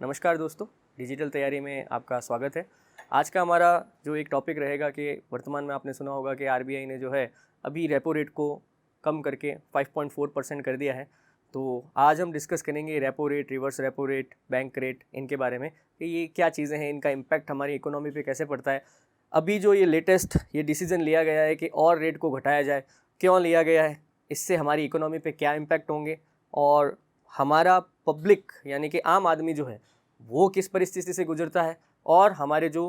नमस्कार दोस्तों, डिजिटल तैयारी में आपका स्वागत है। आज का हमारा जो एक टॉपिक रहेगा कि वर्तमान में आपने सुना होगा कि आरबीआई ने जो है अभी रेपो रेट को कम करके 5.4% कर दिया है। तो आज हम डिस्कस करेंगे repo rate, reverse repo rate, bank rate, इनके बारे में कि ये क्या चीज़ें हैं, इनका इम्पैक्ट हमारी इकोनॉमी पे कैसे पड़ता है। अभी जो ये लेटेस्ट ये डिसीज़न लिया गया है कि और रेट को घटाया जाए, क्यों लिया गया है, इससे हमारी इकोनॉमी पे क्या इम्पैक्ट होंगे और हमारा पब्लिक यानी कि आम आदमी जो है वो किस परिस्थिति से गुजरता है और हमारे जो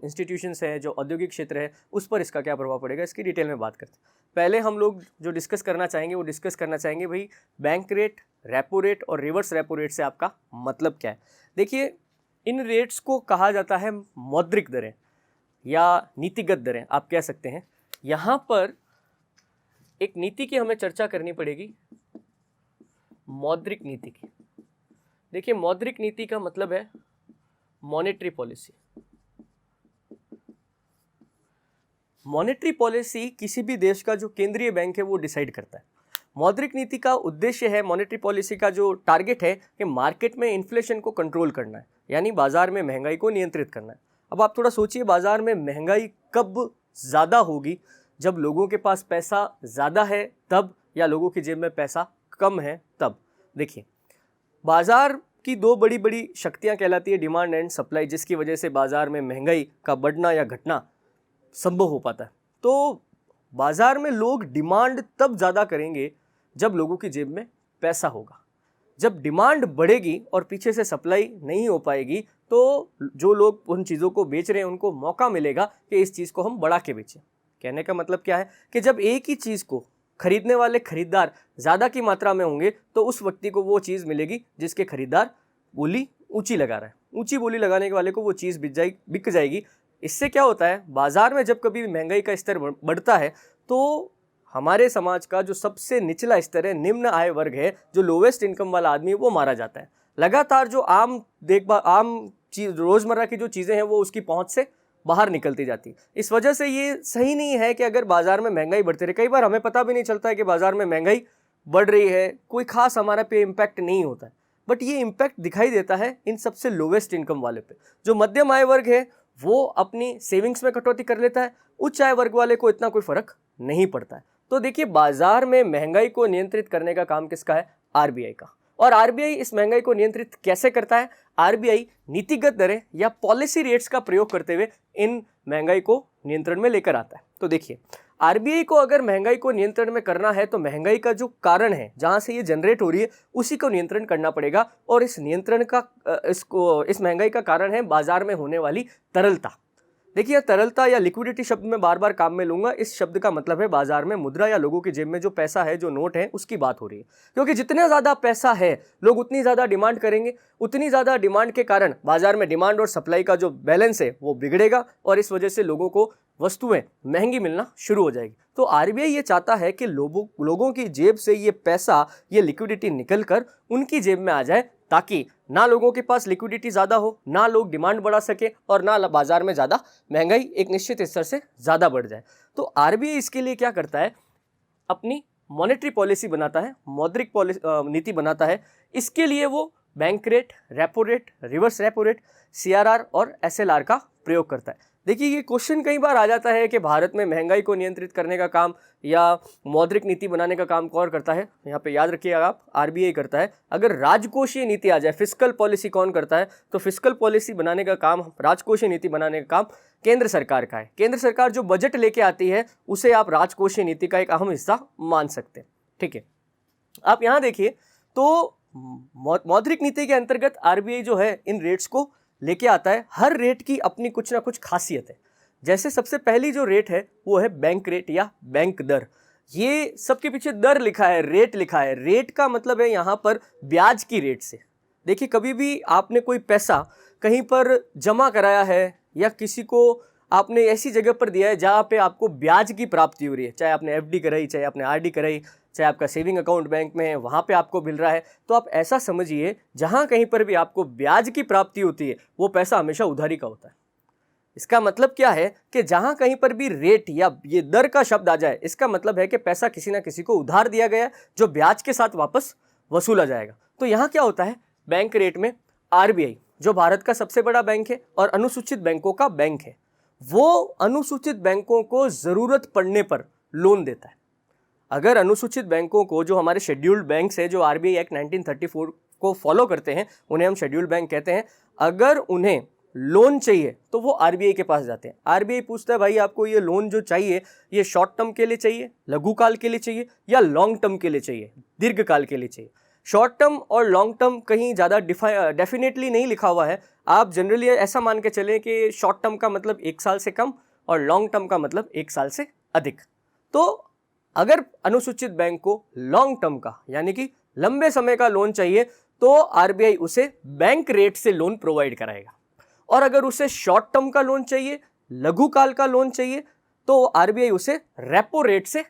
इंस्टीट्यूशंस हैं, जो औद्योगिक क्षेत्र है, उस पर इसका क्या प्रभाव पड़ेगा, इसकी डिटेल में बात करते हैं। पहले हम लोग जो डिस्कस करना चाहेंगे वो डिस्कस करना चाहेंगे भाई बैंक रेट, रेपो रेट और रिवर्स रेपो रेट से आपका मतलब क्या है। देखिए, इन रेट्स को कहा जाता है मौद्रिक दरें या नीतिगत दरें आप कह सकते हैं। यहाँ पर एक नीति की हमें चर्चा करनी पड़ेगी, मौद्रिक नीति की। देखिए, मौद्रिक नीति का मतलब है मॉनेटरी पॉलिसी। मॉनेटरी पॉलिसी किसी भी देश का जो केंद्रीय बैंक है वो डिसाइड करता है। मौद्रिक नीति का उद्देश्य है, मॉनेटरी पॉलिसी का जो टारगेट है कि मार्केट में इन्फ्लेशन को कंट्रोल करना है, यानी बाजार में महंगाई को नियंत्रित करना है। अब आप थोड़ा सोचिए, बाजार में महंगाई कब ज़्यादा होगी? जब लोगों के पास पैसा ज़्यादा है तब, या लोगों की जेब में पैसा कम है तब। देखिए, बाजार की दो बड़ी बड़ी शक्तियां कहलाती है डिमांड एंड सप्लाई, जिसकी वजह से बाजार में महंगाई का बढ़ना या घटना संभव हो पाता है। तो बाजार में लोग डिमांड तब ज़्यादा करेंगे जब लोगों की जेब में पैसा होगा। जब डिमांड बढ़ेगी और पीछे से सप्लाई नहीं हो पाएगी तो जो लोग उन चीज़ों को बेच रहे हैं उनको मौका मिलेगा कि इस चीज़ को हम बढ़ा के बेचें। कहने का मतलब क्या है कि जब एक ही चीज़ को खरीदने वाले खरीदार ज़्यादा की मात्रा में होंगे तो उस व्यक्ति को वो चीज़ मिलेगी जिसके खरीदार बोली ऊंची लगा रहा है। ऊंची बोली लगाने के वाले को वो चीज़ बिक जाएगी। इससे क्या होता है, बाजार में जब कभी महंगाई का स्तर बढ़ता है तो हमारे समाज का जो सबसे निचला स्तर है, निम्न आय वर्ग है, जो लोवेस्ट इनकम वाला आदमी है, वो मारा जाता है। लगातार जो आम चीज़, रोज़मर्रा की जो चीज़ें हैं वो उसकी पहुँच से बाहर निकलती जाती। इस वजह से ये सही नहीं है कि अगर बाजार में महंगाई बढ़ती रहे। कई बार हमें पता भी नहीं चलता है कि बाजार में महंगाई बढ़ रही है, कोई खास हमारा पे इम्पैक्ट नहीं होता है, बट ये इम्पैक्ट दिखाई देता है इन सबसे लोवेस्ट इनकम वाले पे। जो मध्यम आय वर्ग है वो अपनी सेविंग्स में कटौती कर लेता है, उच्च आय वर्ग वाले को इतना कोई फर्क नहीं पड़ता है। तो देखिए, बाजार में महंगाई को नियंत्रित करने का काम किसका है? आरबीआई का। और आरबीआई इस महंगाई को नियंत्रित कैसे करता है? आरबीआई नीतिगत दरें या पॉलिसी रेट्स का प्रयोग करते हुए इन महंगाई को नियंत्रण में लेकर आता है। तो देखिए, आरबीआई को अगर महंगाई को नियंत्रण में करना है तो महंगाई का जो कारण है, जहां से ये जनरेट हो रही है, उसी को नियंत्रण करना पड़ेगा। और इस नियंत्रण का इस महंगाई का कारण है बाजार में होने वाली तरलता। देखिए, तरलता या लिक्विडिटी शब्द में बार बार काम में लूंगा। इस शब्द का मतलब है बाजार में मुद्रा या लोगों की जेब में जो पैसा है, जो नोट है, उसकी बात हो रही है। क्योंकि जितना ज़्यादा पैसा है, लोग उतनी ज़्यादा डिमांड करेंगे। उतनी ज़्यादा डिमांड के कारण बाजार में डिमांड और सप्लाई का जो बैलेंस है वो बिगड़ेगा और इस वजह से लोगों को वस्तुएं महंगी मिलना शुरू हो जाएगी। तो आरबीआई ये चाहता है कि लोगों की जेब से ये पैसा, ये लिक्विडिटी निकल कर उनकी जेब में आ जाए, ताकि ना लोगों के पास लिक्विडिटी ज़्यादा हो, ना लोग डिमांड बढ़ा सके और ना बाजार में ज़्यादा महंगाई एक निश्चित स्तर से ज़्यादा बढ़ जाए। तो आरबीआई इसके लिए क्या करता है? अपनी मॉनेटरी पॉलिसी बनाता है, मौद्रिक नीति बनाता है। इसके लिए वो bank rate, repo rate, reverse repo rate, CRR और एसएलआर का प्रयोग करता है। देखिए, ये क्वेश्चन कई बार आ जाता है कि भारत में महंगाई को नियंत्रित करने का काम या मौद्रिक नीति बनाने का काम कौन करता है? यहाँ पे याद रखिएगा आप, आरबीआई करता है। अगर राजकोषीय नीति आ जाए, फिस्कल पॉलिसी कौन करता है? तो फिस्कल पॉलिसी बनाने का काम, राजकोषीय नीति बनाने का काम केंद्र सरकार का है। केंद्र सरकार जो बजट लेके आती है उसे आप राजकोषीय नीति का एक अहम हिस्सा मान सकते हैं। ठीक है, आप यहाँ देखिए, तो मौद्रिक नीति के अंतर्गत आरबीआई जो है इन रेट्स को लेके आता है। हर रेट की अपनी कुछ ना कुछ खासियत है। जैसे सबसे पहली जो रेट है वो है बैंक रेट या बैंक दर। ये सबके पीछे दर लिखा है, रेट लिखा है। रेट का मतलब है यहाँ पर ब्याज की रेट से। देखिए, कभी भी आपने कोई पैसा कहीं पर जमा कराया है या किसी को आपने ऐसी जगह पर दिया है जहाँ पे आपको ब्याज की प्राप्ति हो रही है, चाहे आपने एफडी कराई, चाहे आपने आरडी कराई, चाहे आपका सेविंग अकाउंट बैंक में है, वहाँ पे आपको मिल रहा है, तो आप ऐसा समझिए जहाँ कहीं पर भी आपको ब्याज की प्राप्ति होती है वो पैसा हमेशा उधारी का होता है। इसका मतलब क्या है कि जहाँ कहीं पर भी रेट या ये दर का शब्द आ जाए, इसका मतलब है कि पैसा किसी ना किसी को उधार दिया गया जो ब्याज के साथ वापस वसूला जाएगा। तो यहाँ क्या होता है, बैंक रेट में आरबीआई जो भारत का सबसे बड़ा बैंक है और अनुसूचित बैंकों का बैंक है, वो अनुसूचित बैंकों को जरूरत पड़ने पर लोन देता है। अगर अनुसूचित बैंकों को, जो हमारे शेड्यूल्ड बैंक्स है, जो आरबीआई एक्ट 1934 को फॉलो करते हैं, उन्हें हम शेड्यूल्ड बैंक कहते हैं, अगर उन्हें लोन चाहिए तो वो आरबीआई के पास जाते हैं। आरबीआई पूछता है भाई आपको ये लोन जो चाहिए ये शॉर्ट टर्म के लिए चाहिए, लघु काल के लिए चाहिए या लॉन्ग टर्म के लिए चाहिए, दीर्घ काल के लिए चाहिए। शॉर्ट टर्म और लॉन्ग टर्म कहीं ज़्यादा डेफिनेटली नहीं लिखा हुआ है। आप जनरली ऐसा मान के चलें कि शॉर्ट टर्म का मतलब 1 साल से कम और लॉन्ग टर्म का मतलब 1 साल से अधिक। तो अगर अनुसूचित बैंक को लॉन्ग टर्म का यानी कि लंबे समय का लोन चाहिए तो आरबीआई उसे बैंक रेट से लोन प्रोवाइड कराएगा, और अगर उसे शॉर्ट टर्म का लोन चाहिए, लघु काल का लोन चाहिए, तो आरबीआई उसे रेपो रेट से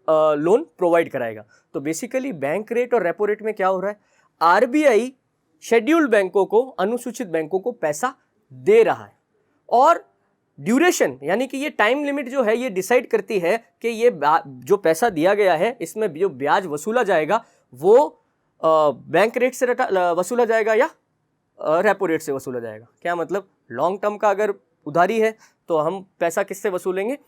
लोन प्रोवाइड कराएगा। तो बेसिकली बैंक रेट और रेपो रेट में क्या हो रहा है, आरबीआई शेड्यूल्ड बैंकों को, अनुसूचित बैंकों को पैसा दे रहा है, और ड्यूरेशन यानी कि ये टाइम लिमिट जो है ये डिसाइड करती है कि ये जो पैसा दिया गया है इसमें जो ब्याज वसूला जाएगा वो बैंक रेट से वसूला जाएगा या रेपो रेट से वसूला जाएगा। क्या मतलब, लॉन्ग टर्म का अगर उधारी है तो हम पैसा किससे वसूलेंगे,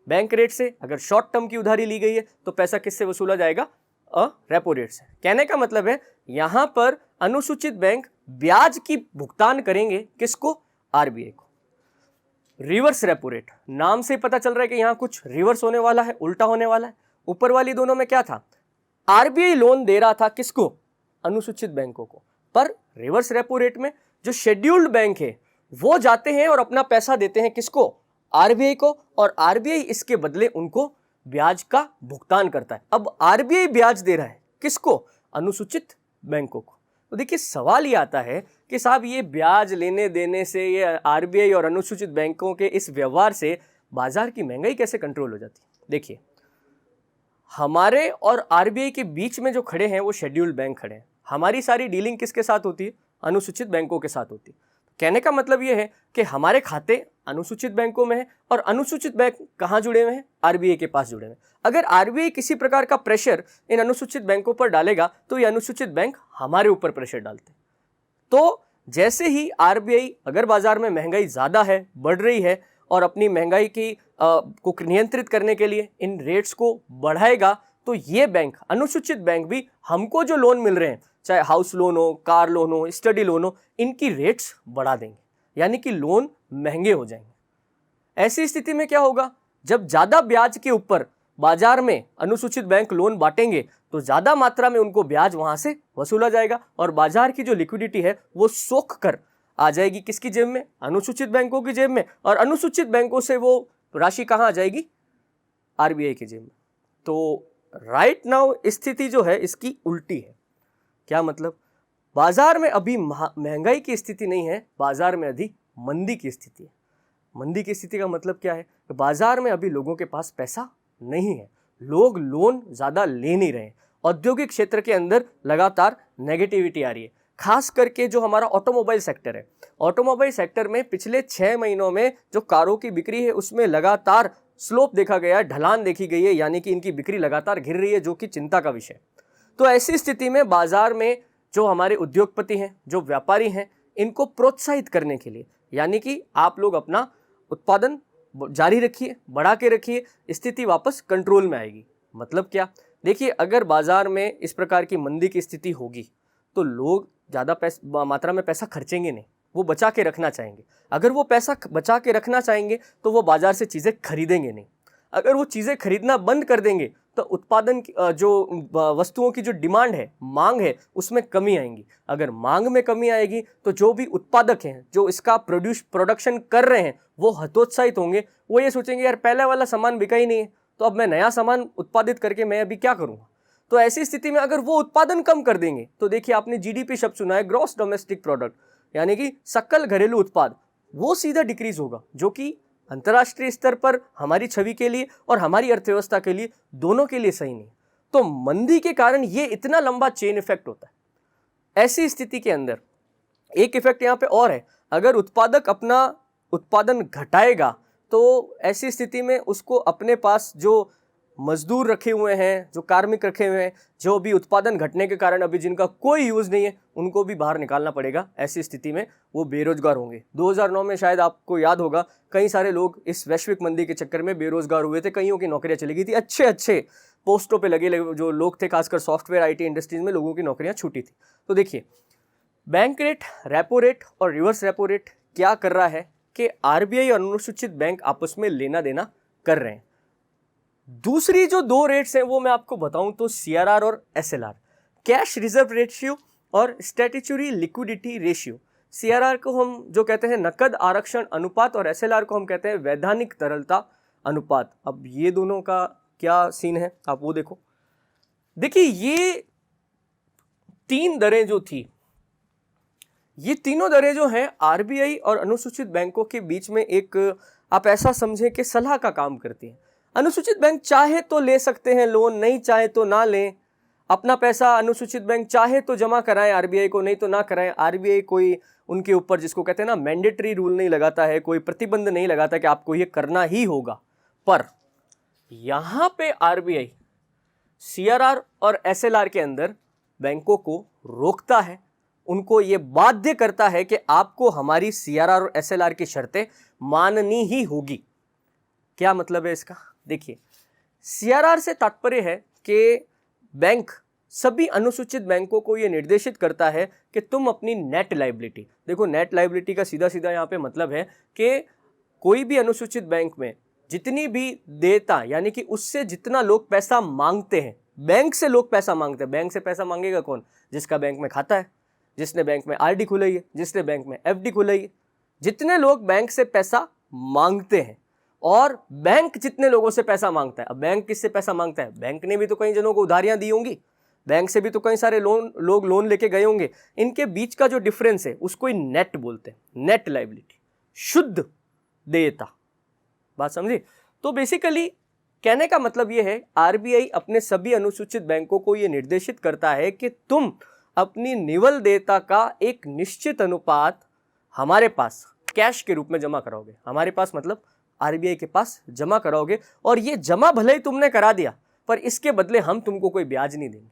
बैंक रेट से। अगर शॉर्ट टर्म की उधारी ली गई है तो पैसा किससे वसूला जाएगा, रेपो रेट से। कहने का मतलब है यहाँ पर अनुसूचित बैंक ब्याज की भुगतान करेंगे किसको, आरबीआई को। रिवर्स रेपो रेट, नाम से पता चल रहा है कि यहाँ कुछ रिवर्स होने वाला है, उल्टा होने वाला है। ऊपर वाली दोनों में क्या था, आरबीआई लोन दे रहा था किसको, अनुसूचित बैंकों को, पर रिवर्स रेपो रेट में जो शेड्यूल्ड बैंक है वो जाते हैं और अपना पैसा देते हैं किसको, आरबीआई को, और आरबीआई इसके बदले उनको ब्याज का भुगतान करता है। अब आरबीआई ब्याज दे रहा है किसको, अनुसूचित बैंकों को। तो देखिए सवाल ये आता है कि साहब ये ब्याज लेने देने से, ये आरबीआई और अनुसूचित बैंकों के इस व्यवहार से बाजार की महंगाई कैसे कंट्रोल हो जाती है। देखिए हमारे और आरबीआई के बीच में जो खड़े हैं वो शेड्यूल्ड बैंक खड़े हैं। हमारी सारी डीलिंग किसके साथ होती है, अनुसूचित बैंकों के साथ होती है। कहने का मतलब ये है कि हमारे खाते अनुसूचित बैंकों में है और अनुसूचित बैंक कहाँ जुड़े हुए हैं, आरबीआई के पास जुड़े हुए हैं। अगर आरबीआई किसी प्रकार का प्रेशर इन अनुसूचित बैंकों पर डालेगा तो ये अनुसूचित बैंक हमारे ऊपर प्रेशर डालते हैं। तो जैसे ही आरबीआई अगर बाजार में महंगाई ज़्यादा है, बढ़ रही है, और अपनी महंगाई की को नियंत्रित करने के लिए इन रेट्स को बढ़ाएगा, तो ये बैंक, अनुसूचित बैंक भी हमको जो लोन मिल रहे हैं, चाहे हाउस लोन हो, कार लोन हो, स्टडी लोन हो, इनकी रेट्स बढ़ा देंगे, यानी कि लोन महंगे हो जाएंगे। ऐसी स्थिति में क्या होगा, जब ज़्यादा ब्याज के ऊपर बाजार में अनुसूचित बैंक लोन बांटेंगे तो ज़्यादा मात्रा में उनको ब्याज वहाँ से वसूला जाएगा, और बाजार की जो लिक्विडिटी है वो सोख कर आ जाएगी किसकी जेब में, अनुसूचित बैंकों की जेब में, और अनुसूचित बैंकों से वो राशि कहाँ आ जाएगी, आरबीआई की जेब में। तो राइट नाउ स्थिति जो है इसकी उल्टी है। क्या मतलब, बाजार में अभी महंगाई की स्थिति नहीं है, बाजार में अभी मंदी की स्थिति है। मंदी की स्थिति का मतलब क्या है, बाजार में अभी लोगों के पास पैसा नहीं है, लोग लोन ज़्यादा ले नहीं रहे हैं। औद्योगिक क्षेत्र के अंदर लगातार नेगेटिविटी आ रही है, खास करके जो हमारा ऑटोमोबाइल सेक्टर है। ऑटोमोबाइल सेक्टर में पिछले 6 महीनों में जो कारों की बिक्री है उसमें लगातार स्लोप देखा गया है, ढलान देखी गई है, यानी कि इनकी बिक्री लगातार गिर रही है, जो कि चिंता का विषय है। तो ऐसी स्थिति में बाजार में जो हमारे उद्योगपति हैं, जो व्यापारी हैं, इनको प्रोत्साहित करने के लिए, यानी कि आप लोग अपना उत्पादन जारी रखिए, बढ़ा के रखिए, स्थिति वापस कंट्रोल में आएगी। मतलब क्या, देखिए अगर बाजार में इस प्रकार की मंदी की स्थिति होगी तो लोग ज़्यादा मात्रा में पैसा खर्चेंगे नहीं, वो बचा के रखना चाहेंगे। अगर वो पैसा बचा के रखना चाहेंगे तो वो बाजार से चीज़ें खरीदेंगे नहीं। अगर वो चीज़ें खरीदना बंद कर देंगे तो उत्पादन जो वस्तुओं की जो डिमांड है, मांग है, उसमें कमी आएगी। अगर मांग में कमी आएगी तो जो भी उत्पादक हैं, जो इसका प्रोडक्शन कर रहे हैं, वो हतोत्साहित होंगे। वो ये सोचेंगे यार पहले वाला सामान बिका ही नहीं है, तो अब मैं नया सामान उत्पादित करके मैं अभी क्या करूँगा। तो ऐसी स्थिति में अगर वो उत्पादन कम कर देंगे तो देखिए आपने जीडीपी शब्द सुना है, ग्रॉस डोमेस्टिक प्रोडक्ट, यानी कि सकल घरेलू उत्पाद, वो सीधा डिक्रीज होगा, जो कि अंतर्राष्ट्रीय स्तर पर हमारी छवि के लिए और हमारी अर्थव्यवस्था के लिए, दोनों के लिए सही नहीं। तो मंदी के कारण ये इतना लंबा चेन इफेक्ट होता है। ऐसी स्थिति के अंदर एक इफेक्ट यहाँ पे और है, अगर उत्पादक अपना उत्पादन घटाएगा तो ऐसी स्थिति में उसको अपने पास जो मजदूर रखे हुए हैं, जो कार्मिक रखे हुए हैं, जो भी उत्पादन घटने के कारण अभी जिनका कोई यूज़ नहीं है, उनको भी बाहर निकालना पड़ेगा। ऐसी स्थिति में वो बेरोजगार होंगे। 2009 में शायद आपको याद होगा, कई सारे लोग इस वैश्विक मंदी के चक्कर में बेरोजगार हुए थे, कईयों की नौकरियां चली गई थी, अच्छे अच्छे पोस्टों पे लगे जो लोग थे, खासकर सॉफ्टवेयर IT इंडस्ट्रीज में लोगों की नौकरियां छूटी थी। तो देखिए, बैंक रेट, रेपो रेट और रिवर्स रेपो रेट क्या कर रहा है कि RBI और अनुसूचित बैंक आपस में लेना देना कर रहे हैं। दूसरी जो दो रेट्स हैं वो मैं आपको बताऊं तो CRR और SLR, कैश रिजर्व रेशियो और स्टैट्यूटरी लिक्विडिटी रेशियो। CRR को हम जो कहते हैं नकद आरक्षण अनुपात और SLR को हम कहते हैं वैधानिक तरलता अनुपात। अब ये दोनों का क्या सीन है आप वो देखो। देखिए, ये तीन दरें जो थी, ये तीनों दरें जो हैं RBI और अनुसूचित बैंकों के बीच में एक, आप ऐसा समझें कि सलाह का काम करती हैं। अनुसूचित बैंक चाहे तो ले सकते हैं लोन, नहीं चाहे तो ना लें। अपना पैसा अनुसूचित बैंक चाहे तो जमा कराएं RBI को, नहीं तो ना कराएं। RBI कोई उनके ऊपर, जिसको कहते हैं ना, मैंडेटरी रूल नहीं लगाता है, कोई प्रतिबंध नहीं लगाता कि आपको ये करना ही होगा। पर यहां पे RBI CRR और SLR के अंदर बैंकों को रोकता है, उनको ये बाध्य करता है कि आपको हमारी CRR और SLR की शर्तें माननी ही होगी। क्या मतलब है इसका? देखिए, CRR से तात्पर्य है कि बैंक सभी अनुसूचित बैंकों को यह निर्देशित करता है कि तुम अपनी नेट लायबिलिटी, देखो नेट लायबिलिटी का सीधा सीधा यहाँ पे मतलब है कि कोई भी अनुसूचित बैंक में जितनी भी देयता, यानी कि उससे जितना लोग पैसा मांगते हैं, बैंक से लोग पैसा मांगते हैं। बैंक से पैसा मांगेगा कौन? जिसका बैंक में खाता है, जिसने बैंक में RD खुलाई है, जिसने बैंक में FD खुलाई है। जितने लोग बैंक से पैसा मांगते हैं और बैंक जितने लोगों से पैसा मांगता है। अब बैंक किससे पैसा मांगता है? बैंक ने भी तो कई जनों को उधारियां दी होंगी, बैंक से भी तो कई सारे लोग लोन लेके गए होंगे। इनके बीच का जो डिफरेंस है उसको ही नेट बोलते हैं, नेट लायबिलिटी, शुद्ध देयता। बात समझी? तो बेसिकली कहने का मतलब यह है, RBI अपने सभी अनुसूचित बैंकों को यह निर्देशित करता है कि तुम अपनी निवल देयता का एक निश्चित अनुपात हमारे पास कैश के रूप में जमा कराओगे। हमारे पास मतलब RBI के पास जमा कराओगे, और ये जमा भले ही तुमने करा दिया, पर इसके बदले हम तुमको कोई ब्याज नहीं देंगे।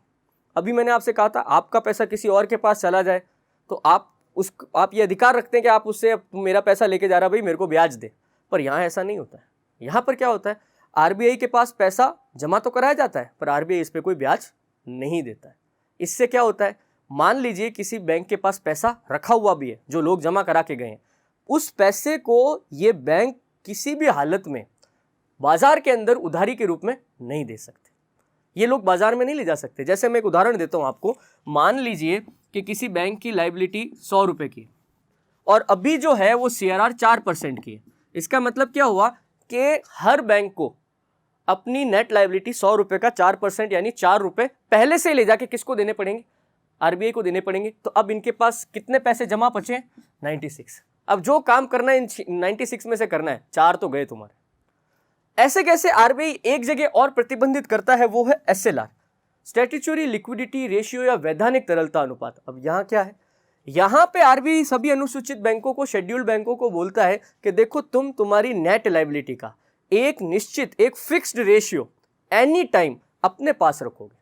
अभी मैंने आपसे कहा था, आपका पैसा किसी और के पास चला जाए तो आप ये अधिकार रखते हैं कि आप उससे, मेरा पैसा लेके जा रहा भाई, मेरे को ब्याज दे। पर यहाँ ऐसा नहीं होता है। यहाँ पर क्या होता है, RBI के पास पैसा जमा तो कराया जाता है, पर RBI इस पर कोई ब्याज नहीं देता है। इससे क्या होता है, मान लीजिए किसी बैंक के पास पैसा रखा हुआ भी है जो लोग जमा करा के गए हैं, उस पैसे को ये बैंक किसी भी हालत में बाजार के अंदर उधारी के रूप में नहीं दे सकते। ये लोग बाजार में नहीं ले जा सकते। जैसे मैं एक उदाहरण देता हूं आपको। मान लीजिए कि किसी बैंक की लायबिलिटी 100 रुपए की और अभी जो है वो CRR 4% की है। इसका मतलब क्या हुआ कि हर बैंक को अपनी नेट लायबिलिटी 100 रुपए का 4% यानी 4 रुपए पहले से ले जाके किसको देने पड़ेंगे? RBI को देने पड़ेंगे। तो अब इनके पास कितने पैसे जमा बचे? 96। अब जो काम करना है इन 96 में से करना है, 4 तो गए तुम्हारे। ऐसे कैसे RBI एक जगह और प्रतिबंधित करता है, वो है SLR, स्टैट्यूटरी लिक्विडिटी रेशियो या वैधानिक तरलता अनुपात। अब यहाँ क्या है, यहाँ पे RBI सभी अनुसूचित बैंकों को, शेड्यूल्ड बैंकों को बोलता है कि देखो, तुम तुम्हारी नेट लायबिलिटी का एक निश्चित, एक फिक्स्ड रेशियो एनी टाइम अपने पास रखोगे।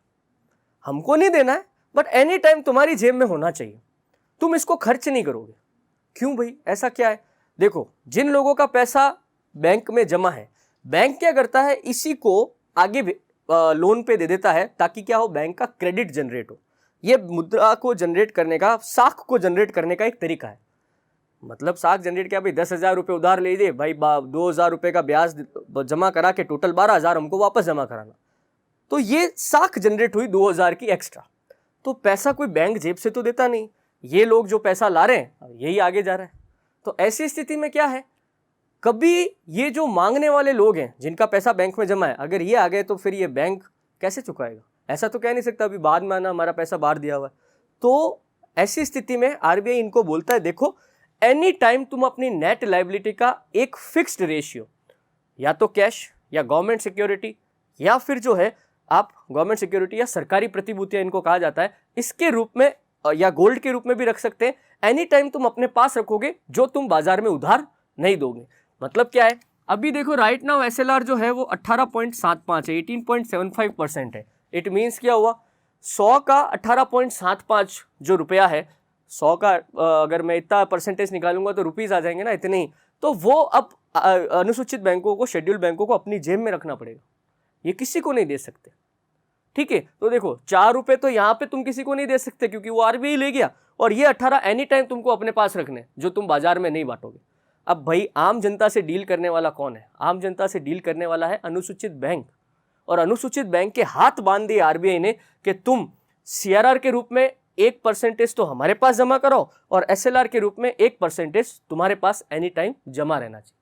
हमको नहीं देना है, बट एनी टाइम तुम्हारी जेब में होना चाहिए। तुम इसको खर्च नहीं करोगे। क्यों भाई, ऐसा क्या है? देखो, जिन लोगों का पैसा बैंक में जमा है, बैंक क्या करता है, इसी को आगे लोन पे दे देता है, ताकि क्या हो, बैंक का क्रेडिट जनरेट हो। ये मुद्रा को जनरेट करने का, साख को जनरेट करने का एक तरीका है। मतलब साख जनरेट क्या भाई, 10,000 रुपये उधार ले दे भाई, 2,000 रुपये का ब्याज जमा करा के टोटल 12,000 हमको वापस जमा कराना। तो ये साख जनरेट हुई 2,000 की एक्स्ट्रा। तो पैसा कोई बैंक जेब से तो देता नहीं, ये लोग जो पैसा ला रहे हैं यही आगे जा रहा है। तो ऐसी स्थिति में क्या है, कभी ये जो मांगने वाले लोग हैं जिनका पैसा बैंक में जमा है, अगर ये आ गए तो फिर ये बैंक कैसे चुकाएगा? ऐसा तो कह नहीं सकता अभी बाद में आना, हमारा पैसा बाहर दिया हुआ है। तो ऐसी स्थिति में RBI इनको बोलता है, देखो, एनी टाइम तुम अपनी नेट लायबिलिटी का एक फिक्स्ड रेशियो, या तो कैश या गवर्नमेंट सिक्योरिटी, या फिर जो है आप गवर्नमेंट सिक्योरिटी या सरकारी प्रतिभूतियां इनको कहा जाता है, इसके रूप में या गोल्ड के रूप में भी रख सकते हैं। एनी टाइम तुम अपने पास रखोगे, जो तुम बाजार में उधार नहीं दोगे। मतलब क्या है अभी देखो राइट नाउ एसएलआर जो है वो 18.75 है, 18.75% है। इट मीन्स क्या हुआ, 100 का 18.75 जो रुपया है, 100 का अगर मैं इतना परसेंटेज निकालूंगा तो रुपीस आ जाएंगे ना इतने ही, तो वो अब अनुसूचित बैंकों को, शेड्यूल बैंकों को अपनी जेब में रखना पड़ेगा, ये किसी को नहीं दे सकते। ठीक है, तो देखो 4 रुपए तो यहाँ पे तुम किसी को नहीं दे सकते क्योंकि वो आरबीआई ले गया, और ये 18 एनी टाइम तुमको अपने पास रखने, जो तुम बाजार में नहीं बांटोगे। अब भाई आम जनता से डील करने वाला कौन है? आम जनता से डील करने वाला है अनुसूचित बैंक, और अनुसूचित बैंक के हाथ बांध दिए आरबीआई ने कि तुम सीआरआर के रूप में 1% तो हमारे पास जमा कराओ और एसएलआर के रूप में 1% तुम्हारे पास एनी टाइम जमा रहना चाहिए।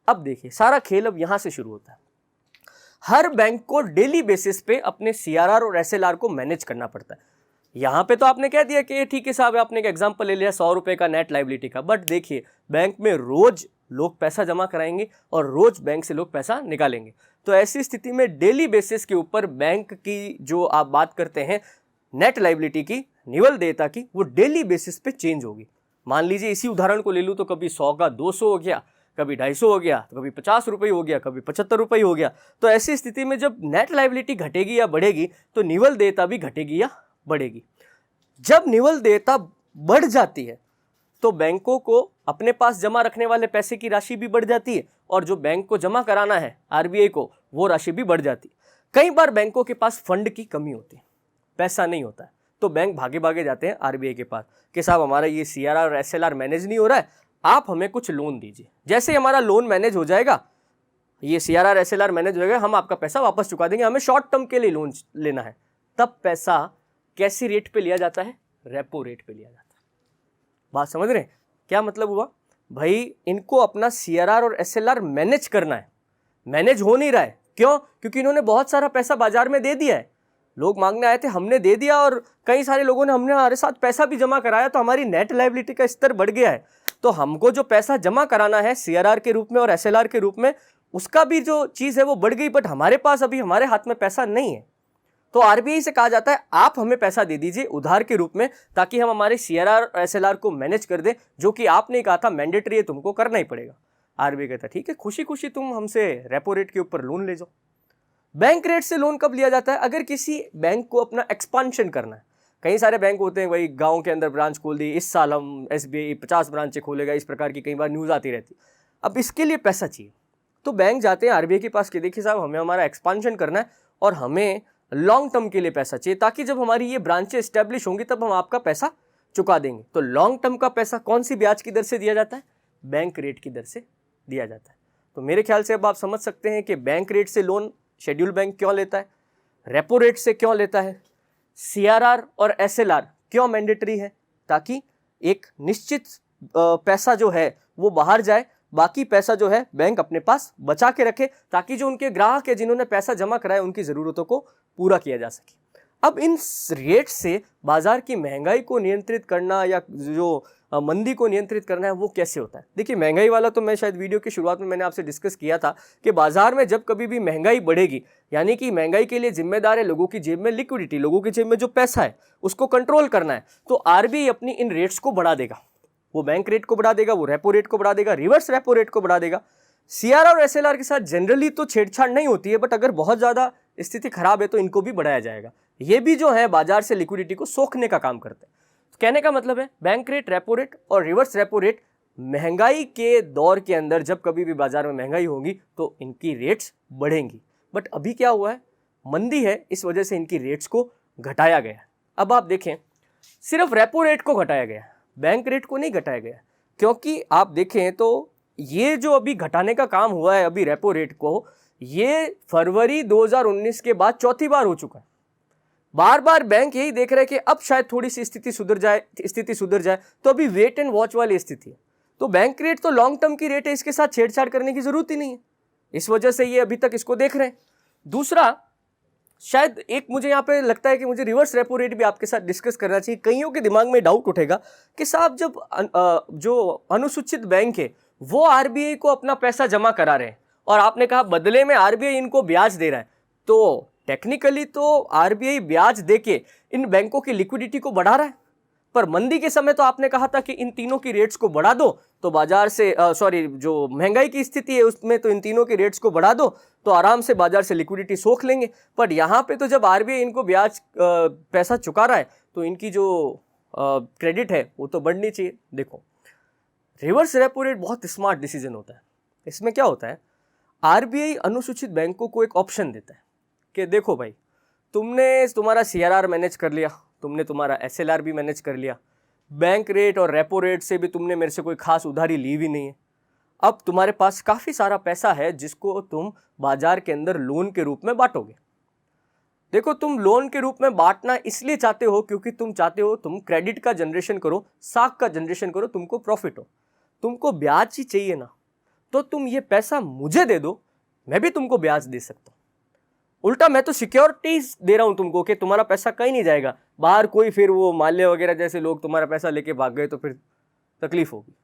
अब देखिए सारा खेल अब यहां से शुरू होता है। हर बैंक को डेली बेसिस पे अपने सीआरआर और एसएलआर को मैनेज करना पड़ता है। यहां पे तो आपने कह दिया कि ठीक है साहब, आपने एक एग्जांपल ले लिया 100 रुपए का नेट लाइबिलिटी का, बट देखिए बैंक में रोज लोग पैसा जमा कराएंगे और रोज बैंक से लोग पैसा निकालेंगे, तो ऐसी स्थिति में डेली बेसिस के ऊपर बैंक की जो आप बात करते हैं नेट लाइबिलिटी की, निवल देयता की, वो डेली बेसिस पे चेंज होगी। मान लीजिए इसी उदाहरण को ले लूँ तो कभी 100 का 200 हो गया, कभी 250 हो गया, तो कभी 50 रुपये हो गया, कभी 75 रुपये हो गया। तो ऐसी स्थिति में जब नेट लाइबिलिटी घटेगी या बढ़ेगी तो निवल देयता भी घटेगी या बढ़ेगी। जब निवल देयता बढ़ जाती है तो बैंकों को अपने पास जमा रखने वाले पैसे की राशि भी बढ़ जाती है, और जो बैंक को जमा कराना है आरबीआई को वो राशि भी बढ़ जाती है। कई बार बैंकों के पास फंड की कमी होती है, पैसा नहीं होता है, तो बैंक भागे भागे जाते हैं आरबीआई के पास कि साहब हमारा ये सीआरआर और एसएलआर मैनेज नहीं हो रहा है, आप हमें कुछ लोन दीजिए। जैसे ही हमारा लोन मैनेज हो जाएगा, ये सीआरआर एसएलआर मैनेज हो जाएगा, हम आपका पैसा वापस चुका देंगे, हमें शॉर्ट टर्म के लिए लोन लेना है। तब पैसा कैसी रेट पे लिया जाता है? रेपो रेट पे लिया जाता है। बात समझ रहे हैं? क्या मतलब हुआ भाई, इनको अपना सीआरआर और एसएलआर मैनेज करना है, मैनेज हो नहीं रहा है। क्यों? क्योंकि इन्होंने बहुत सारा पैसा बाजार में दे दिया है। लोग मांगने आए थे, हमने दे दिया, और कई सारे लोगों ने हमारे साथ पैसा भी जमा कराया, तो हमारी नेट लायबिलिटी का स्तर बढ़ गया है। तो हमको जो पैसा जमा कराना है सीआरआर के रूप में और एसएलआर के रूप में, उसका भी जो चीज़ है वो बढ़ गई, बट हमारे पास अभी हमारे हाथ में पैसा नहीं है। तो आरबीआई से कहा जाता है आप हमें पैसा दे दीजिए उधार के रूप में, ताकि हम हमारे सीआरआर और एसएलआर को मैनेज कर दें, जो कि आपने कहा था मैंडेटरी है, तुमको करना ही पड़ेगा। आरबीआई कहता है ठीक है, खुशी खुशी तुम हमसे रेपो रेट के ऊपर लोन ले जाओ। बैंक रेट से लोन कब लिया जाता है? अगर किसी बैंक को अपना एक्सपांशन करना है। कई सारे बैंक होते हैं, वही गांव के अंदर ब्रांच खोल दी, इस साल हम एसबीआई 50 ब्रांचें खोलेगा, इस प्रकार की कई बार न्यूज़ आती रहती। अब इसके लिए पैसा चाहिए, तो बैंक जाते हैं आरबीआई के पास कि देखिए साहब हमें हमारा एक्सपांशन करना है और हमें लॉन्ग टर्म के लिए पैसा चाहिए, ताकि जब हमारी ये ब्रांचें स्टैब्लिश होंगी तब हम आपका पैसा चुका देंगे। तो लॉन्ग टर्म का पैसा कौन सी ब्याज की दर से दिया जाता है? बैंक रेट की दर से दिया जाता है। तो मेरे ख्याल से अब आप समझ सकते हैं कि बैंक रेट से लोन शेड्यूल बैंक क्यों लेता है, रेपो रेट से क्यों लेता है, सीआरआर और एसएलआर क्यों मैंडेटरी है, ताकि एक निश्चित पैसा जो है वो बाहर जाए, बाकी पैसा जो है बैंक अपने पास बचा के रखे, ताकि जो उनके ग्राहक है जिन्होंने पैसा जमा कराया उनकी ज़रूरतों को पूरा किया जा सके। अब इन रेट से बाजार की महंगाई को नियंत्रित करना या जो मंदी को नियंत्रित करना है वो कैसे होता है? देखिए महंगाई वाला तो मैं शायद वीडियो की शुरुआत में मैंने आपसे डिस्कस किया था कि बाजार में जब कभी भी महंगाई बढ़ेगी, यानी कि महंगाई के लिए जिम्मेदार है लोगों की जेब में लिक्विडिटी, लोगों की जेब में जो पैसा है उसको कंट्रोल करना है, तो आरबीआई अपनी इन रेट्स को बढ़ा देगा। वो बैंक रेट को बढ़ा देगा, वो रेपो रेट को बढ़ा देगा, रिवर्स रेपो रेट को बढ़ा देगा। सीआरआर और एसएलआर के साथ जनरली तो छेड़छाड़ नहीं होती है, बट अगर बहुत ज़्यादा स्थिति खराब है तो इनको भी बढ़ाया जाएगा। ये भी जो है बाजार से लिक्विडिटी को सोखने का काम करते हैं। कहने का मतलब है बैंक रेट, रेपो रेट और रिवर्स रेपो रेट महंगाई के दौर के अंदर जब कभी भी बाजार में महंगाई होगी तो इनकी रेट्स बढ़ेंगी। बट अभी क्या हुआ है, मंदी है, इस वजह से इनकी रेट्स को घटाया गया। अब आप देखें सिर्फ रेपो रेट को घटाया गया, बैंक रेट को नहीं घटाया गया, क्योंकि आप देखें तो ये जो अभी घटाने का काम हुआ है अभी रेपो रेट को, ये फरवरी 2019 के बाद चौथी बार हो चुका है। बार बार बैंक यही देख रहे हैं कि अब शायद थोड़ी सी स्थिति सुधर जाए, तो अभी वेट एंड वॉच वाली स्थिति है। तो बैंक रेट तो लॉन्ग टर्म की रेट है, इसके साथ छेड़छाड़ करने की जरूरत ही नहीं है, इस वजह से ये अभी तक इसको देख रहे हैं। दूसरा, शायद एक मुझे यहाँ पे लगता है कि मुझे रिवर्स रेपो रेट भी आपके साथ डिस्कस करना चाहिए। कईयों के दिमाग में डाउट उठेगा कि साहब जब जो अनुसूचित बैंक है वो आरबीआई को अपना पैसा जमा करा रहे हैं और आपने कहा बदले में आरबीआई इनको ब्याज दे रहा है, तो टेक्निकली तो आरबीआई ब्याज देके इन बैंकों की लिक्विडिटी को बढ़ा रहा है। पर मंदी के समय तो आपने कहा था कि इन तीनों की रेट्स को बढ़ा दो तो बाजार से जो महंगाई की स्थिति है उसमें तो इन तीनों के रेट्स को बढ़ा दो तो आराम से बाजार से लिक्विडिटी सोख लेंगे। पर यहाँ पे तो जब आरबीआई इनको ब्याज पैसा चुका रहा है तो इनकी जो क्रेडिट है वो तो बढ़नी चाहिए। देखो, रिवर्स रेपो रेट बहुत स्मार्ट डिसीजन होता है। इसमें क्या होता है, आरबीआई अनुसूचित बैंकों को एक ऑप्शन देता है कि देखो भाई, तुमने तुम्हारा सीआरआर मैनेज कर लिया, तुमने तुम्हारा एसएलआर भी मैनेज कर लिया, बैंक रेट और रेपो रेट से भी तुमने मेरे से कोई खास उधारी ली भी नहीं है। अब तुम्हारे पास काफ़ी सारा पैसा है जिसको तुम बाजार के अंदर लोन के रूप में बांटोगे। देखो, तुम लोन के रूप में बांटना इसलिए चाहते हो क्योंकि तुम चाहते हो तुम क्रेडिट का जनरेशन करो, साख का जनरेशन करो, तुमको प्रॉफिट हो, तुमको ब्याज ही चाहिए ना, तो तुम ये पैसा मुझे दे दो, मैं भी तुमको ब्याज दे सकता हूँ। उल्टा मैं तो सिक्योरिटीज दे रहा हूं तुमको कि तुम्हारा पैसा कहीं नहीं जाएगा, बाहर कोई फिर वो माल्य वगैरह जैसे लोग तुम्हारा पैसा लेके भाग गए तो फिर तकलीफ होगी।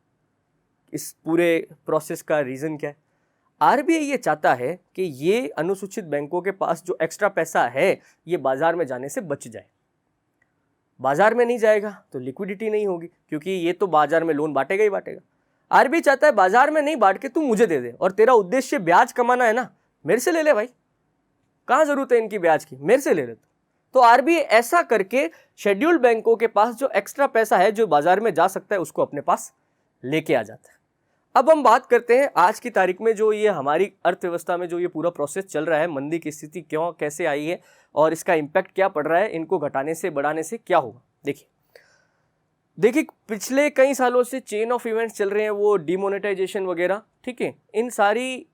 इस पूरे प्रोसेस का रीज़न क्या है? आरबीआई ये चाहता है कि ये अनुसूचित बैंकों के पास जो एक्स्ट्रा पैसा है ये बाजार में जाने से बच जाए। बाजार में नहीं जाएगा तो लिक्विडिटी नहीं होगी, क्योंकि ये तो बाजार में लोन बांटेगा ही बांटेगा। आरबीआई चाहता है बाजार में नहीं बांट के तू मुझे दे दे, और तेरा उद्देश्य ब्याज कमाना है ना, मेरे से ले ले भाई, कहाँ जरूरत है इनकी ब्याज की, मेरे से ले ले। तो आरबीआई ऐसा करके शेड्यूल्ड बैंकों के पास जो एक्स्ट्रा पैसा है जो बाजार में जा सकता है उसको अपने पास लेके आ जाता है। अब हम बात करते हैं आज की तारीख में जो ये हमारी अर्थव्यवस्था में जो ये पूरा प्रोसेस चल रहा है, मंदी की स्थिति क्यों कैसे आई है और इसका इम्पैक्ट क्या पड़ रहा है, इनको घटाने से बढ़ाने से क्या होगा। देखिए पिछले कई सालों से चेन ऑफ इवेंट्स चल रहे हैं, वो डिमोनेटाइजेशन वगैरह, ठीक है। इन सारी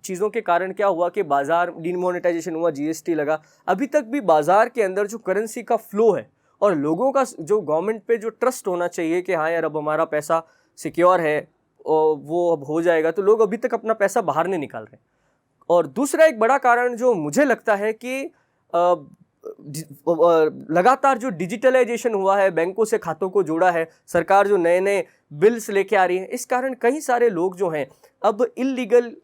चीज़ों के कारण क्या हुआ कि बाजार डिमोनेटाइजेशन हुआ, जीएसटी लगा, अभी तक भी बाजार के अंदर जो करेंसी का फ्लो है और लोगों का जो गवर्नमेंट पे जो ट्रस्ट होना चाहिए कि हाँ यार अब हमारा पैसा सिक्योर है और वो अब हो जाएगा, तो लोग अभी तक अपना पैसा बाहर नहीं निकाल रहे। और दूसरा एक बड़ा कारण जो मुझे लगता है कि लगातार जो डिजिटलाइजेशन हुआ है, बैंकों से खातों को जोड़ा है, सरकार जो नए नए बिल्स लेके आ रही है, इस कारण कई सारे लोग जो हैं अब इलीगल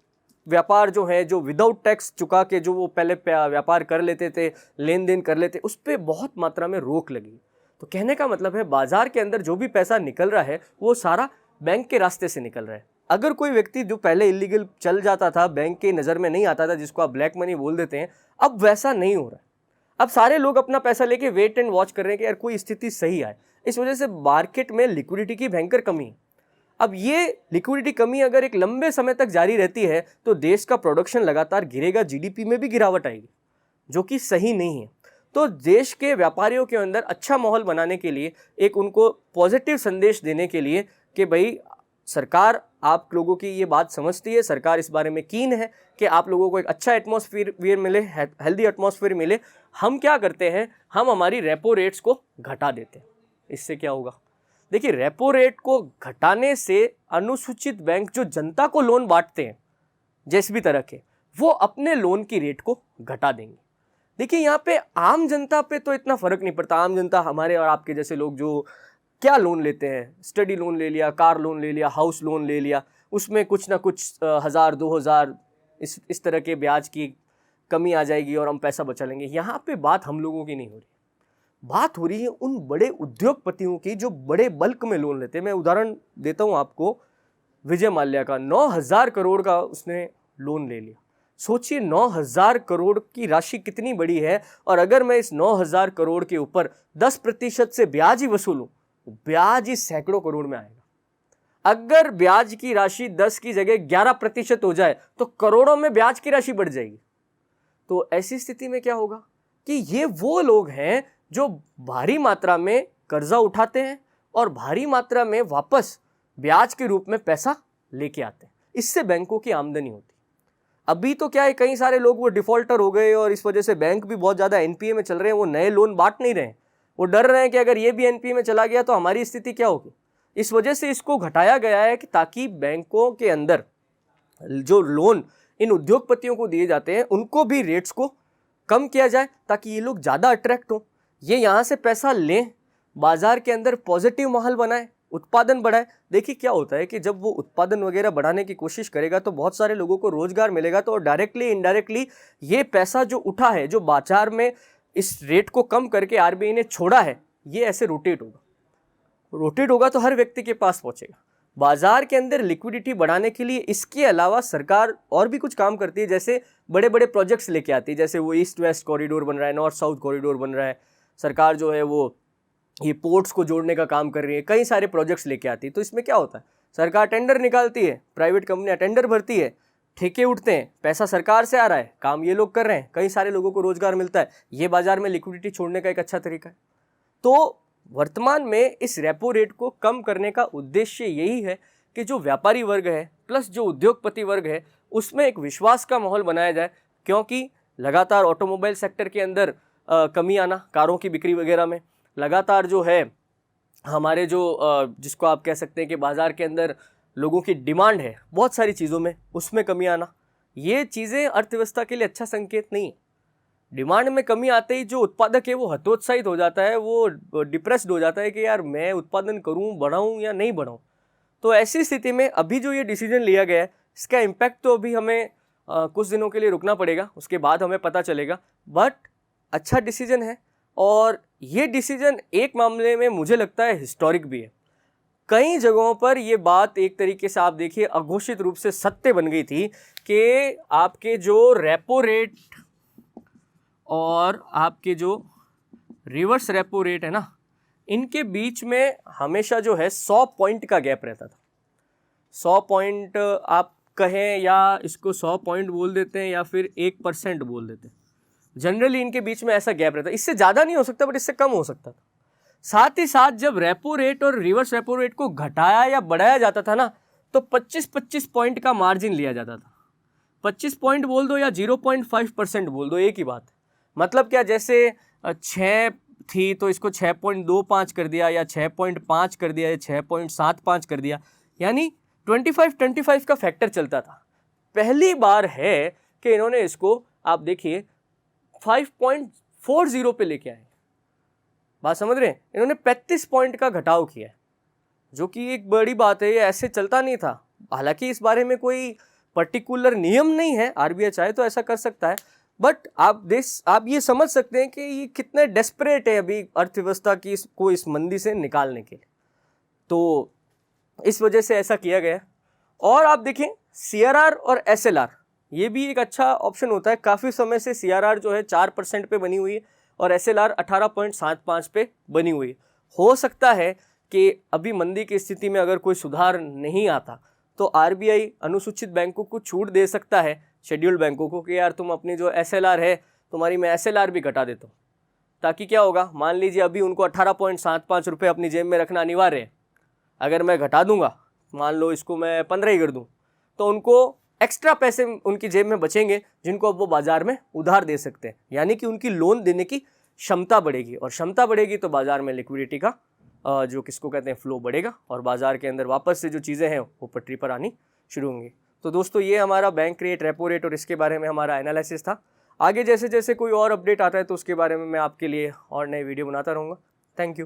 व्यापार जो है, जो विदाउट टैक्स चुका के जो वो पहले व्यापार कर लेते थे, लेन देन कर लेते, उस पर बहुत मात्रा में रोक लगी। तो कहने का मतलब है बाजार के अंदर जो भी पैसा निकल रहा है वो सारा बैंक के रास्ते से निकल रहा है। अगर कोई व्यक्ति जो पहले इलीगल चल जाता था, बैंक के नज़र में नहीं आता था, जिसको आप ब्लैक मनी बोल देते हैं, अब वैसा नहीं हो रहा है। अब सारे लोग अपना पैसा लेके वेट एंड वॉच कर रहे हैं कि यार कोई स्थिति सही आए। इस वजह से मार्केट में लिक्विडिटी की भयंकर कमी है। अब ये लिक्विडिटी कमी अगर एक लंबे समय तक जारी रहती है तो देश का प्रोडक्शन लगातार गिरेगा, जीडीपी में भी गिरावट आएगी, जो कि सही नहीं है। तो देश के व्यापारियों के अंदर अच्छा माहौल बनाने के लिए, एक उनको पॉजिटिव संदेश देने के लिए कि भाई सरकार आप लोगों की ये बात समझती है, सरकार इस बारे में कीन है कि आप लोगों को एक अच्छा एटमॉस्फेयर मिले, हेल्दी एटमॉस्फेयर मिले। हम क्या करते हैं, हम हमारी रेपो रेट्स को घटा देते हैं। इससे क्या होगा? देखिए, रेपो रेट को घटाने से अनुसूचित बैंक जो जनता को लोन बांटते हैं जिस भी तरह के, वो अपने लोन की रेट को घटा देंगे। देखिए, यहाँ पे आम जनता पे तो इतना फर्क नहीं पड़ता। आम जनता हमारे और आपके जैसे लोग जो क्या लोन लेते हैं, स्टडी लोन ले लिया, कार लोन ले लिया, हाउस लोन ले लिया, उसमें कुछ ना कुछ 1000 2000 इस तरह के ब्याज की कमी आ जाएगी और हम पैसा बचा लेंगे। यहाँ पे बात हम लोगों की नहीं हो रही, बात हो रही है उन बड़े उद्योगपतियों की जो बड़े बल्क में लोन लेते हैं। मैं उदाहरण देता हूँ आपको, विजय माल्या का 9000 करोड़ का उसने लोन ले लिया। सोचिए 9000 करोड़ की राशि कितनी बड़ी है, और अगर मैं इस 9000 करोड़ के ऊपर 10% से ब्याज ही वसूलूं, ब्याज ही सैकड़ों करोड़ में आएगा। अगर ब्याज की राशि 10 की जगह 11% हो जाए तो करोड़ों में ब्याज की राशि बढ़ जाएगी। तो ऐसी स्थिति में क्या होगा कि ये वो लोग हैं जो भारी मात्रा में कर्जा उठाते हैं और भारी मात्रा में वापस ब्याज के रूप में पैसा लेके आते हैं। इससे बैंकों की आमदनी होती है। अभी तो क्या है, कई सारे लोग वो डिफॉल्टर हो गए और इस वजह से बैंक भी बहुत ज़्यादा एनपीए में चल रहे हैं। वो नए लोन बांट नहीं रहे हैं, वो डर रहे हैं कि अगर ये भी एनपीए में चला गया तो हमारी स्थिति क्या होगी। इस वजह से इसको घटाया गया है कि ताकि बैंकों के अंदर जो लोन इन उद्योगपतियों को दिए जाते हैं उनको भी रेट्स को कम किया जाए, ताकि ये लोग ज़्यादा अट्रैक्ट हों, ये यहाँ से पैसा लें, बाजार के अंदर पॉजिटिव माहौल बनाए, उत्पादन बढ़ाए। देखिए क्या होता है कि जब वो उत्पादन वगैरह बढ़ाने की कोशिश करेगा तो बहुत सारे लोगों को रोजगार मिलेगा, तो डायरेक्टली इनडायरेक्टली ये पैसा जो उठा है, जो बाजार में इस रेट को कम करके आरबीआई ने छोड़ा है, ये ऐसे रोटेट होगा। रोटेट होगा तो हर व्यक्ति के पास पहुंचेगा। बाजार के अंदर लिक्विडिटी बढ़ाने के लिए इसके अलावा सरकार और भी कुछ काम करती है, जैसे बड़े बड़े प्रोजेक्ट्स लेके आती है, जैसे वो ईस्ट वेस्ट कॉरिडोर बन रहा है, नॉर्थ साउथ कॉरिडोर बन रहा है, सरकार जो है वो ये पोर्ट्स को जोड़ने का काम कर रही है, कई सारे प्रोजेक्ट्स लेके आती है। तो इसमें क्या होता है, सरकार टेंडर निकालती है, प्राइवेट कंपनियां टेंडर भरती है, ठेके उठते हैं, पैसा सरकार से आ रहा है, काम ये लोग कर रहे हैं, कई सारे लोगों को रोजगार मिलता है। ये बाजार में लिक्विडिटी छोड़ने का एक अच्छा तरीका है। तो वर्तमान में इस रेपो रेट को कम करने का उद्देश्य यही है कि जो व्यापारी वर्ग है प्लस जो उद्योगपति वर्ग है उसमें एक विश्वास का माहौल बनाया जाए, क्योंकि लगातार ऑटोमोबाइल सेक्टर के अंदर कमी आना, कारों की बिक्री वगैरह में लगातार जो है हमारे जो जिसको आप कह सकते हैं कि बाज़ार के अंदर लोगों की डिमांड है बहुत सारी चीज़ों में, उसमें कमी आना, ये चीज़ें अर्थव्यवस्था के लिए अच्छा संकेत नहीं है। डिमांड में कमी आते ही जो उत्पादक है वो हतोत्साहित हो जाता है, वो डिप्रेस्ड हो जाता है कि यार मैं उत्पादन करूं, बढ़ाऊं या नहीं बढ़ाऊं। तो ऐसी स्थिति में अभी जो ये डिसीजन लिया गया है इसका इम्पैक्ट तो अभी हमें कुछ दिनों के लिए रुकना पड़ेगा, उसके बाद हमें पता चलेगा। बट अच्छा डिसीजन है और ये डिसीजन एक मामले में मुझे लगता है हिस्टोरिक भी है। कई जगहों पर ये बात एक तरीके से आप देखिए अघोषित रूप से सत्य बन गई थी कि आपके जो रेपो रेट और आपके जो रिवर्स रेपो रेट है ना, इनके बीच में हमेशा जो है 100 पॉइंट का गैप रहता था। 100 पॉइंट आप कहें या इसको 100 पॉइंट बोल देते हैं या फिर 1% बोल देते हैं, जनरली इनके बीच में ऐसा गैप रहता है। इससे ज़्यादा नहीं हो सकता बट इससे कम हो सकता था। साथ ही साथ जब रेपो रेट और रिवर्स रेपो रेट को घटाया या बढ़ाया जाता था ना, तो 25-25 पॉइंट का मार्जिन लिया जाता था। 25 पॉइंट बोल दो या 0.5% बोल दो, एक ही बात है। मतलब क्या, जैसे 6 थी तो इसको 6.25 कर दिया या 6.5 कर दिया या 6.75 कर दिया, यानी 25 का फैक्टर चलता था। पहली बार है कि इन्होंने इसको आप देखिए 5.40 पे लेके आए। बात समझ रहे हैं, इन्होंने 35 पॉइंट का घटाव किया है, जो कि एक बड़ी बात है, ये ऐसे चलता नहीं था। हालांकि इस बारे में कोई पर्टिकुलर नियम नहीं है, आरबीआई चाहे तो ऐसा कर सकता है, बट आप ये समझ सकते हैं कि ये कितने डेस्परेट है अभी अर्थव्यवस्था की को इस मंदी से निकालने के लिए। तो इस वजह से ऐसा किया गया। और आप देखें सीआरआर और एसएलआर, ये भी एक अच्छा ऑप्शन होता है। काफ़ी समय से सीआरआर जो है 4% पे बनी हुई है और एसएलआर 18.75 पे बनी हुई है। हो सकता है कि अभी मंदी की स्थिति में अगर कोई सुधार नहीं आता तो आरबीआई अनुसूचित बैंकों को छूट दे सकता है, शेड्यूल्ड बैंकों को, कि यार तुम अपनी जो एसएलआर है तुम्हारी मैं एसएलआर भी घटा देता हूँ। ताकि क्या होगा, मान लीजिए अभी उनको 18.75 रुपये अपनी जेब में रखना अनिवार्य है, अगर मैं घटा दूंगा, मान लो इसको मैं 15 ही कर दूँ, तो उनको एक्स्ट्रा पैसे उनकी जेब में बचेंगे जिनको अब वो बाजार में उधार दे सकते हैं। यानी कि उनकी लोन देने की क्षमता बढ़ेगी, और क्षमता बढ़ेगी तो बाजार में लिक्विडिटी का जो किसको कहते हैं फ्लो बढ़ेगा और बाजार के अंदर वापस से जो चीज़ें हैं वो पटरी पर आनी शुरू होंगी। तो दोस्तों ये हमारा बैंक रेट, रेपो रेट और इसके बारे में हमारा एनालिसिस था। आगे जैसे जैसे कोई और अपडेट आता है तो उसके बारे में मैं आपके लिए और नए वीडियो बनाता रहूँगा। Thank you.